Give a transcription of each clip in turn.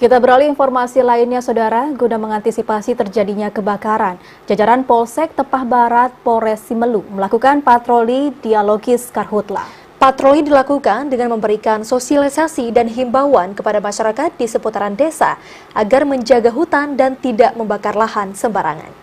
Kita beralih informasi lainnya, Saudara. Guna mengantisipasi terjadinya kebakaran, jajaran Polsek Tepah Barat Polres Simelu melakukan patroli dialogis Karhutla. Patroli dilakukan dengan memberikan sosialisasi dan himbauan kepada masyarakat di seputaran desa agar menjaga hutan dan tidak membakar lahan sembarangan.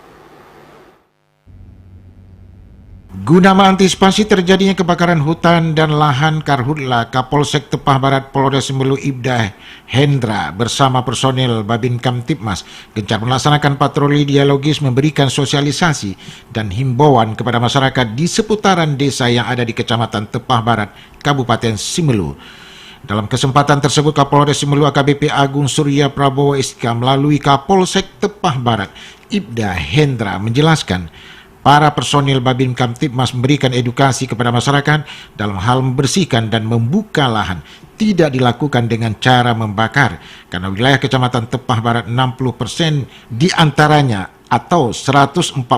Guna mengantisipasi terjadinya kebakaran hutan dan lahan, Karhutla Kapolsek Tepah Barat Polres Simelu Ibda Hendra bersama personil Babin Kamtibmas gencar melaksanakan patroli dialogis, memberikan sosialisasi dan himbauan kepada masyarakat di seputaran desa yang ada di Kecamatan Tepah Barat, Kabupaten Simelu. Dalam kesempatan tersebut, Kapolres Simelu AKBP Agung Surya Prabowo SK melalui Kapolsek Tepah Barat Ibda Hendra menjelaskan para personil Babin Kamtibmas memberikan edukasi kepada masyarakat dalam hal membersihkan dan membuka lahan tidak dilakukan dengan cara membakar, karena wilayah Kecamatan Tepah Barat 60% diantaranya atau 146,7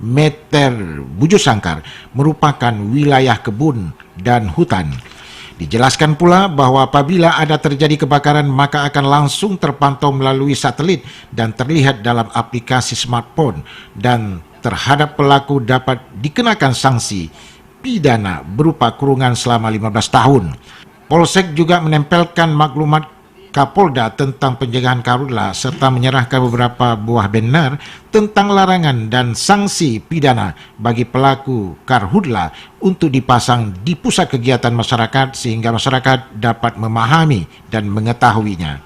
meter bujur sangkar merupakan wilayah kebun dan hutan. Dijelaskan pula bahwa apabila ada terjadi kebakaran maka akan langsung terpantau melalui satelit dan terlihat dalam aplikasi smartphone, dan terhadap pelaku dapat dikenakan sanksi pidana berupa kurungan selama 15 tahun. Polsek juga menempelkan maklumat Kapolda tentang pencegahan Karhutla serta menyerahkan beberapa buah banner tentang larangan dan sanksi pidana bagi pelaku Karhutla untuk dipasang di pusat kegiatan masyarakat sehingga masyarakat dapat memahami dan mengetahuinya.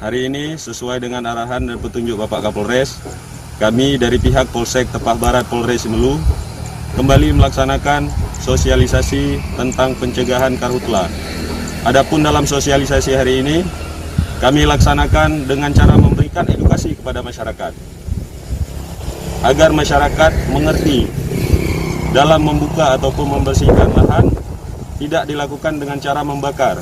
Hari ini sesuai dengan arahan dan petunjuk Bapak Kapolres, kami dari pihak Polsek Tepah Barat Polres Simelu kembali melaksanakan sosialisasi tentang pencegahan Karhutla. Adapun dalam sosialisasi hari ini, kami laksanakan dengan cara memberikan edukasi kepada masyarakat, agar masyarakat mengerti dalam membuka ataupun membersihkan lahan tidak dilakukan dengan cara membakar.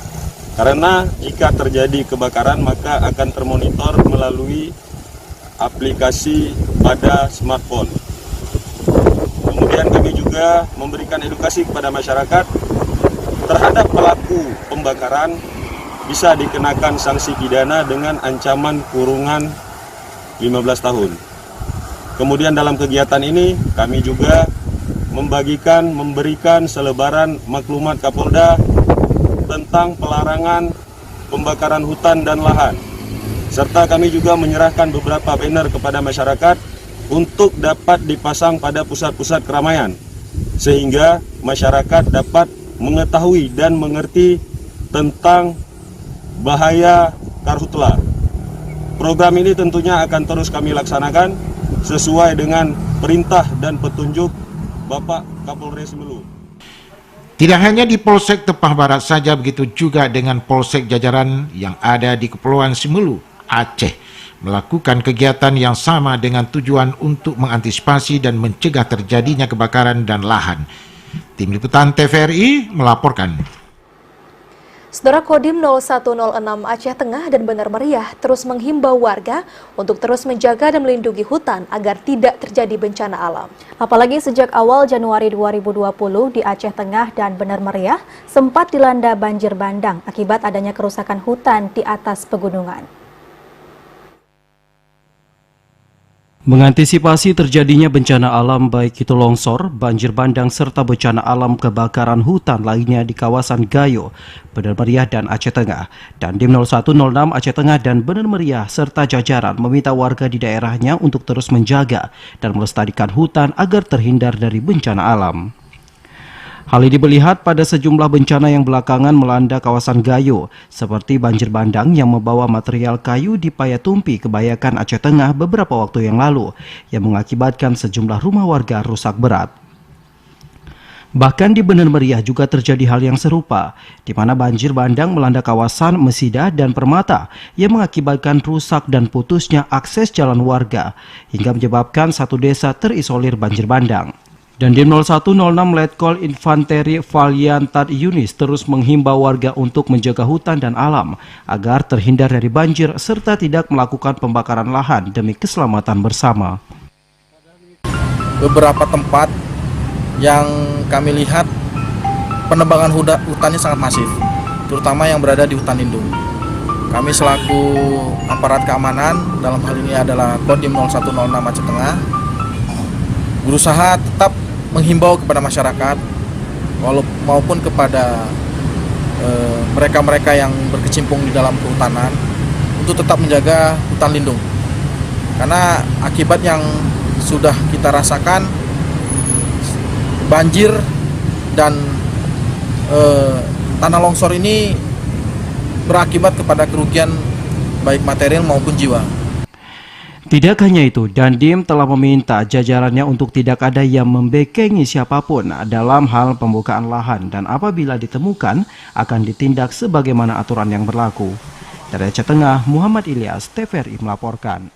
Karena jika terjadi kebakaran maka akan termonitor melalui aplikasi pada smartphone. Kemudian kami juga memberikan edukasi kepada masyarakat terhadap pelaku pembakaran bisa dikenakan sanksi pidana dengan ancaman kurungan 15 tahun. Kemudian dalam kegiatan ini kami juga memberikan selebaran maklumat Kapolda tentang pelarangan pembakaran hutan dan lahan. Serta kami juga menyerahkan beberapa banner kepada masyarakat untuk dapat dipasang pada pusat-pusat keramaian, sehingga masyarakat dapat mengetahui dan mengerti tentang bahaya Karhutla. Program ini tentunya akan terus kami laksanakan sesuai dengan perintah dan petunjuk Bapak Kapolres Simelu. Tidak hanya di Polsek Tepah Barat saja, begitu juga dengan polsek jajaran yang ada di Kepulauan Simelu, Aceh, melakukan kegiatan yang sama dengan tujuan untuk mengantisipasi dan mencegah terjadinya kebakaran dan lahan. Tim Liputan TVRI melaporkan. Saudara, Kodim 0106 Aceh Tengah dan Benar Meriah terus menghimbau warga untuk terus menjaga dan melindungi hutan agar tidak terjadi bencana alam. Apalagi sejak awal Januari 2020 di Aceh Tengah dan Benar Meriah sempat dilanda banjir bandang akibat adanya kerusakan hutan di atas pegunungan. Mengantisipasi terjadinya bencana alam baik itu longsor, banjir bandang serta bencana alam kebakaran hutan lainnya di kawasan Gayo, Benar Meriah dan Aceh Tengah, dan Dim 0106 Aceh Tengah dan Benar Meriah serta jajaran meminta warga di daerahnya untuk terus menjaga dan melestarikan hutan agar terhindar dari bencana alam. Hal ini dilihat pada sejumlah bencana yang belakangan melanda kawasan Gayo, seperti banjir bandang yang membawa material kayu di Payatumpi, Kebayakan, Aceh Tengah beberapa waktu yang lalu, yang mengakibatkan sejumlah rumah warga rusak berat. Bahkan di Benar Meriah juga terjadi hal yang serupa, di mana banjir bandang melanda kawasan Mesidah dan Permata yang mengakibatkan rusak dan putusnya akses jalan warga, hingga menyebabkan satu desa terisolir banjir bandang. Dan Dim 0106 Letkol Infanteri Valiantat Yunis terus menghimbau warga untuk menjaga hutan dan alam agar terhindar dari banjir serta tidak melakukan pembakaran lahan demi keselamatan bersama. Beberapa tempat yang kami lihat penebangan hutannya sangat masif, terutama yang berada di hutan lindung. kami selaku aparat keamanan, dalam hal ini adalah Kodim 0106 Aceh Tengah, berusaha tetap menghimbau kepada masyarakat maupun kepada mereka-mereka yang berkecimpung di dalam kehutanan untuk tetap menjaga hutan lindung. Karena akibat yang sudah kita rasakan, banjir dan tanah longsor ini berakibat kepada kerugian baik material maupun jiwa. Tidak hanya itu, Dandim telah meminta jajarannya untuk tidak ada yang membekengi siapapun dalam hal pembukaan lahan dan apabila ditemukan akan ditindak sebagaimana aturan yang berlaku. Dari Aceh Tengah, Muhammad Ilyas, TVRI melaporkan.